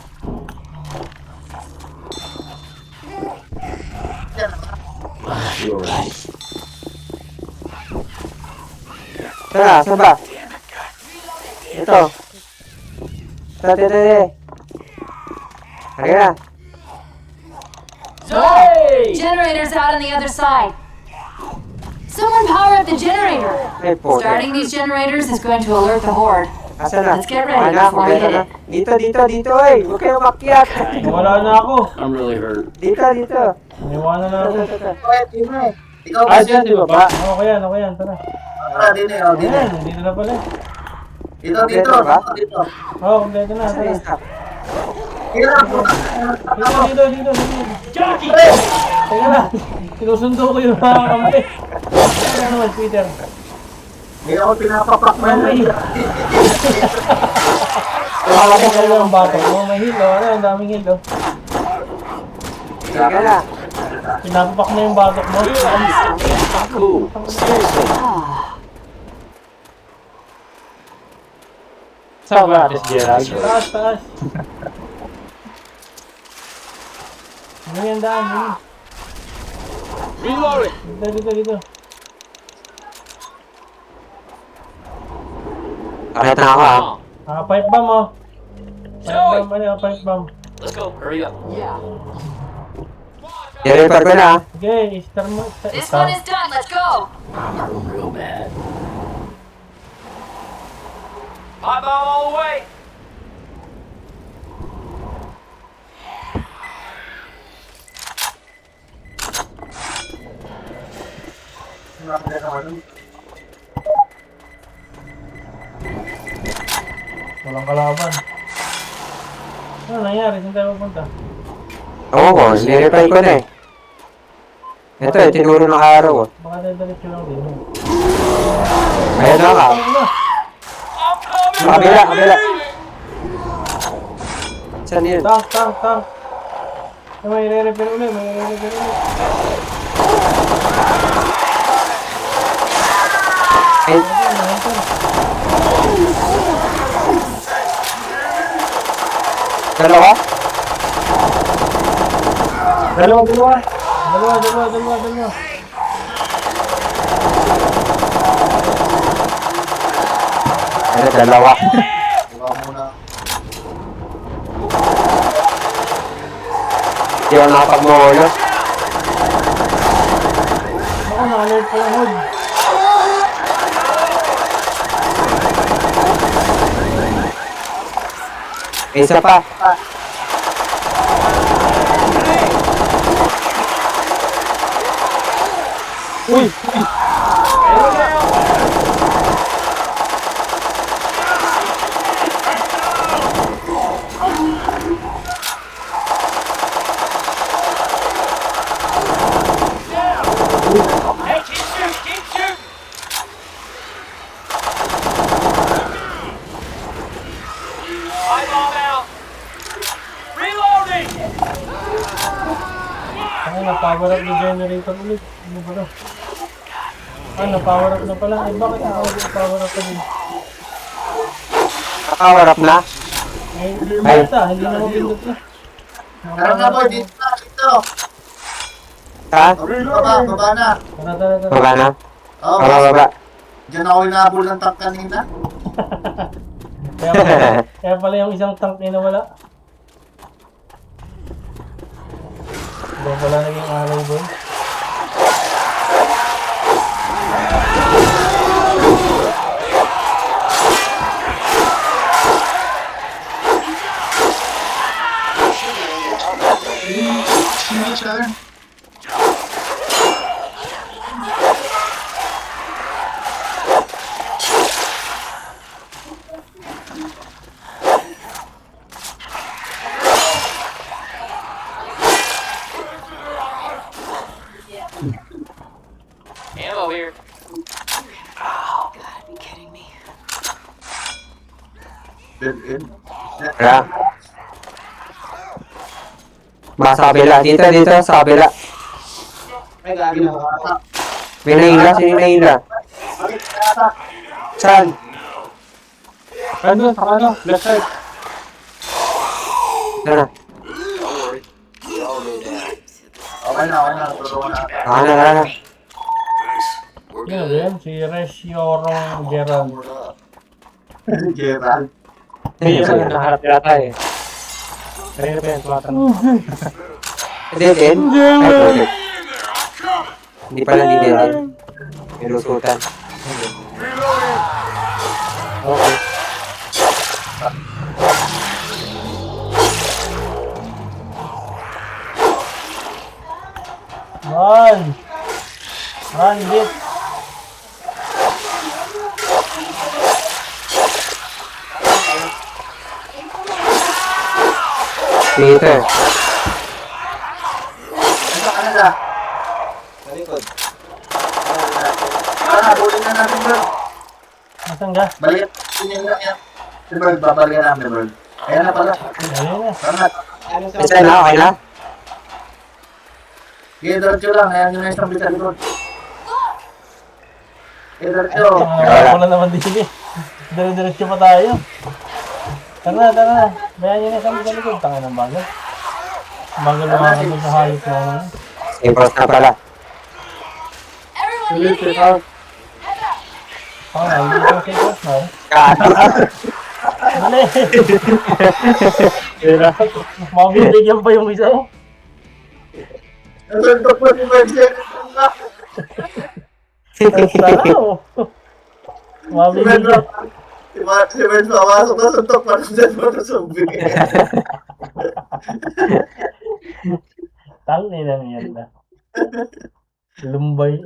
You're right. Ito na, saan ba? Ito. Ito. Halika na. Generator's out on the other side. Someone power up the generator. Ay, putik. Starting these generators is going to alert the horde. Asan na? Let's get ready Wala, before I kumpleto hit na. it. Dito, eh. Huwag kayo makyat. Wala na ako. I'm really hurt. Dito. Iniwanan na ako. Ikaw, Ah, dyan, di ba ba? Okay yan. Tara. Tara, din eh, din eh. Ayan, dito na pala. Dito. Oo, kompleto na. Asan Tara. yung staff? Dito. Jockey! Teka na. Sinusundo ko yung mga kampi. Ano naman, Peter? Hindi ako pinapapak man. Wala ko kayo ang bato. May hilo. Ano, ang daming hilo. Halika na. Pinapapak mo yung batok mo. Cool. Seriously. Saan ba atis, Gerald? Taas, taas. Ano yan daan? Ano? Reload it. Dito. Pakita na ako ah. Pipe bomb oh. Pipe bomb. Let's go. Hurry up. I-repair ko na ah. Okay, star mo. This one is done. Let's go. I'm real bad. Pipe bomb all the way. Walang kalaban. Ano nangyari? Saan tayo pupunta? Oo ko, i-repair ko na eh. Ito eh, tinuro ng araw oh. Baka diretso lang din. Ayan na ka. Ano? Kabila. Saan yun? Tank. May re-repair ulit. Ay, dalawa? Dalawa. Ano, dalawa? Diba muna. Di ako nakapag-molo. Ako, na-alert ko yung hood. Isa pa. Uy! Hey, keep shooting. Pipe bomb out. Reloading. Ay, na-power up yung generator ulit. Ano ba ito? Na-power up na pala. Eh, bakit na-power up pa din? Nakawarap na. Ay, hindi na mabindot na. Tara na boy, dito. Ha? Baba na. Tara. Baba na? Oo, Baba. Diyan ako inahabol ng tank kanina. Kaya pala yung isang tank na wala. Ba pala naging araw boy? Ammo here. Oh, God, be kidding me. Tara. Sa kabila. Dito, sa kabila. May nahila. Sino yung nahila? Saan? Ano? Sa ano? Left side. Tara. Okay na. Tulungan na. Tara. Yan din, si Resyorong Gerald. Gerald. Hindi yung mga naharap yata eh. Kanina pa yan, tumatanong. Hindi din. Ay, project. Hindi pala hindi din. May lusutan. Okay. Run, Git. Dito. Ano? Bulin na natin, bro. Nasaan ka? Balikan. Si Bird, babalikan namin, Bird. Ayan na pala. Ayun na. Tara na. Isa na, okay na? Sige, diretso lang. Ayan yung isang bisa likod. Sige, diretso. Wala naman din eh. Dire-diretso pa tayo. Tara na. Bayan nyo na sa mga likod. Tanga ng bagal. Bagal naman doon sa hayop na ano. Impulse na pala. Everyone Sige, in check here! out. Tanga na, hindi ko sa na. Kato. Dali! Kaya, Mabibigyan pa yung isa. Nandun pa si Benjen. Tara Si Mabibigyan. Si Ben papasok na suntok pa rin dyan mo na zombie. Tangin na yan na. Lumbay.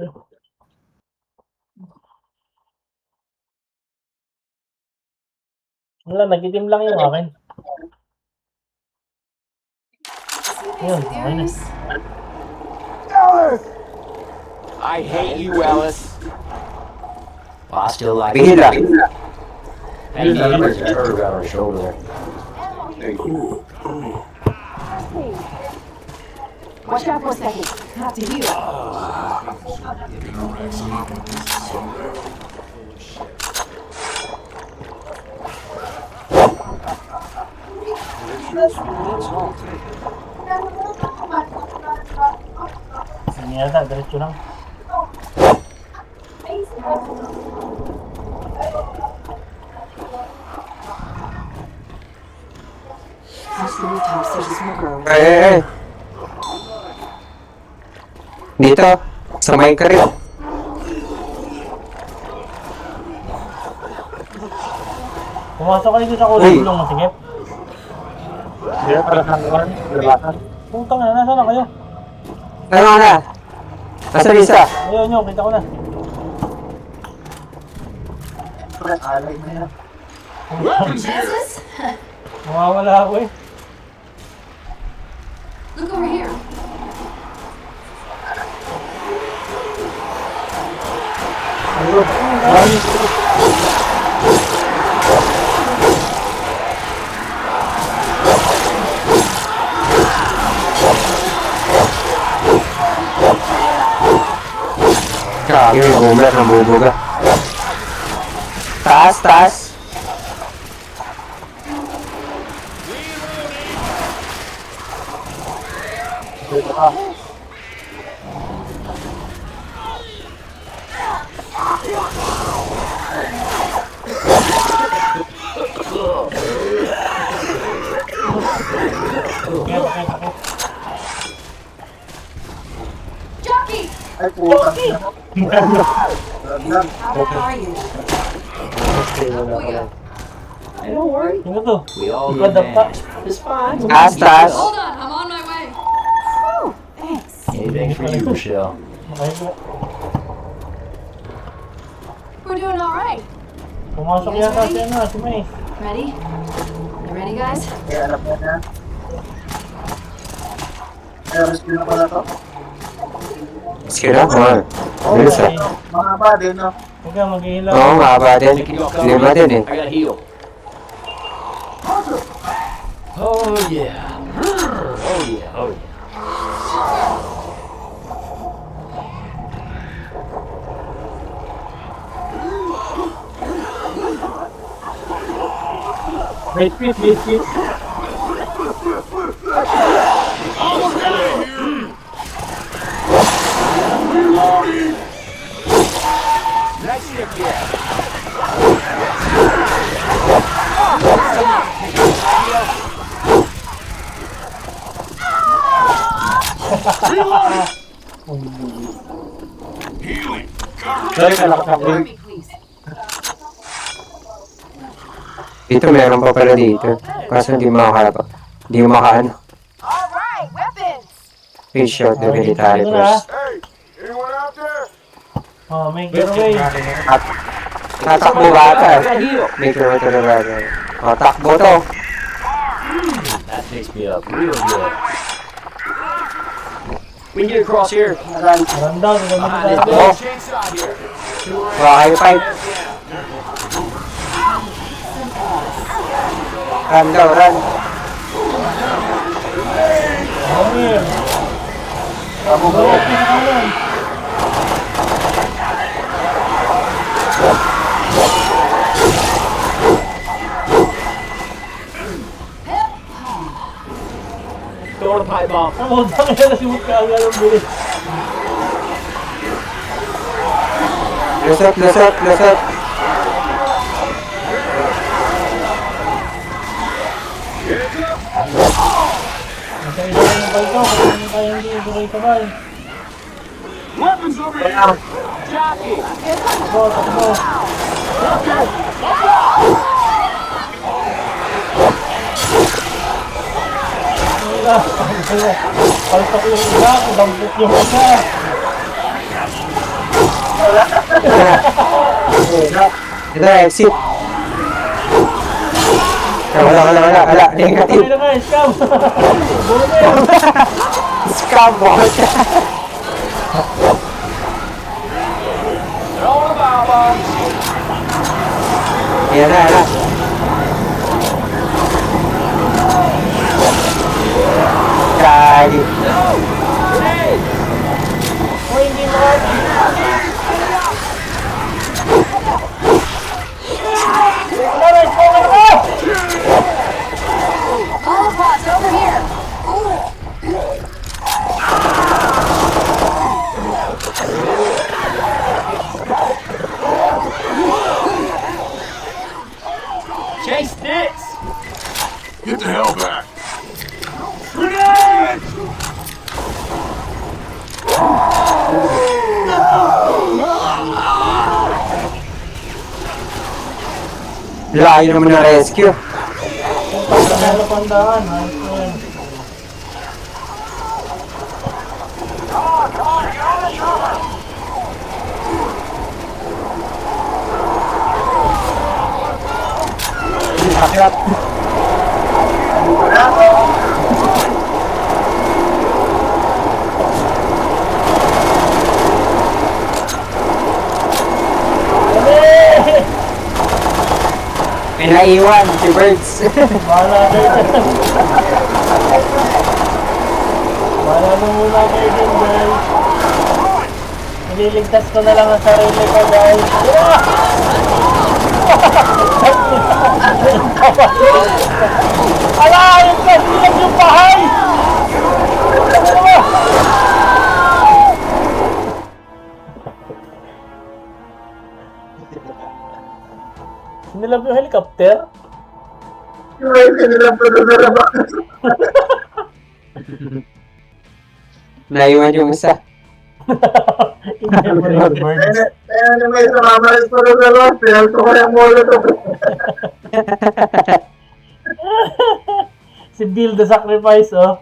Wala, nagitim lang yung akin. Yun, okay na. I hate you, Ellis. I still like Bihila. Hey, there's a curve out on her shoulder there. Watch out for a second. Have to heal. Sige yata, diretso lang. Watch the rooftops. There's a smoker over Eh. Dito. Samayin ka rin. Pumasok kayo sa kulay gulong masikip. hindi na pala hanguan. Labasan. Putang na, nasa na kayo? Ano na? Nasa isa? Ayun nyo, kita ko na. Alay na yan. Genesis? Mawawala ako eh. Look over here. Kaya yung boomer ng bubuga. Taas, taas. Jockey! Ay, puta. Naglag. How are you? Sino to? We all Ikaw get dapta. damaged. It's fine. Taas, taas. Hold on, I'm on my way. Thanks. Anything for you, Michelle. Okay po. We're doing all right. Pumasok yata si ano, si May. Ready? You ready, guys? Kaya alam mo na. Kaya rescue na pala to. Sige na, mga. Bilis ah. Mga ba din, no? Huwag ka mag-ihilaw. Oo, mahaba din. Lima din eh. I gotta heal. Oh yeah. Oh yeah. Oh yeah. Wait, wait. Nice stick here. Sorry, kalak na Cover me, please. Dito meron pa pala dito. Kaso hindi makakalapa. Hindi makaano. All right, weapons. Please shoot the military Ito na. first. Oh, make your way. Tatakbo ba ata eh? Make your way to the right. O, takbo to. That takes me up real good. We can get across here. Randa, gagawin Oh, ko tayo. Chainsaw here. okay, fight. Run daw, run. Come here. Balik na kanan. door pipe off. Ang utang na nasimot ka agad ang bilis. Lusot. Magkailan yung balto, kung kaya hindi sabay-sabay. Weapons over here! Takbo. Palpak yung isa, dampot yung isa. Ito na, exit. Wala. Negative. Ano na nga, scam. Scam mo. Yan na. Kagi. Uy, hindi mo Holopods over here. Chase this! Get the hell back! Layo naman ng rescue. Meron pang daan, ayos na yan. Akyat. May naiwan si Birds. Bahala kayo dyan. Bahala na muna kayo dyan, guys. Nililigtas ko na lang ang sarili ko, guys. Ala! Yung kasilag yung bahay! Ano ba? Sinilab yung helicopter? Naiwan yung isa. Birds. may sumama sa pagkakaroon. Pinalto ko yung molo to. Si Bill the Sacrifice, oh.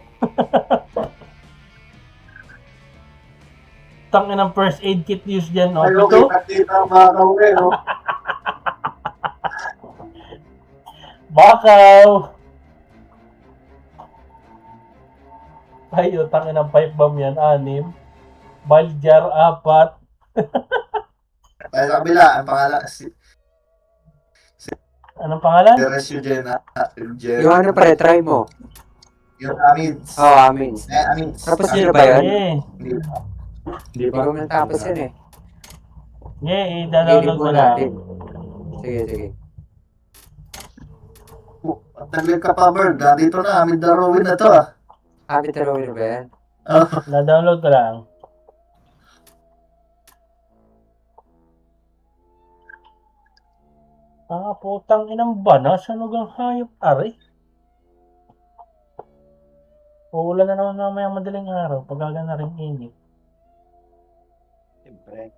Tangin ng first aid kit use dyan, oh. Ano, Ito? kita ang mga kauwi, no? Bakaw! Ay, oh, tangin ng pipe bomb yan, 6. Baljar, 4. Ay, sa kabila, ang pangalan, Anong pangalan? Deres Eugenia. Yung ano pare, try mo. Yung Amids. Amin. Amids. Tapos yun na ba yun? Yeah. Hindi Hindi pa. ko natapos yun eh. Yeah, i-download ko na. Sige. Tagal ka pa, Bird. Dito na, Amid Darwin na to, ah. Talawin na ba yan? Na-download ko lang. Putang inang banas. Ano gang hayop, ari? Uulan na naman mamayang madaling araw. Pagkaga na rin init. Siyempre.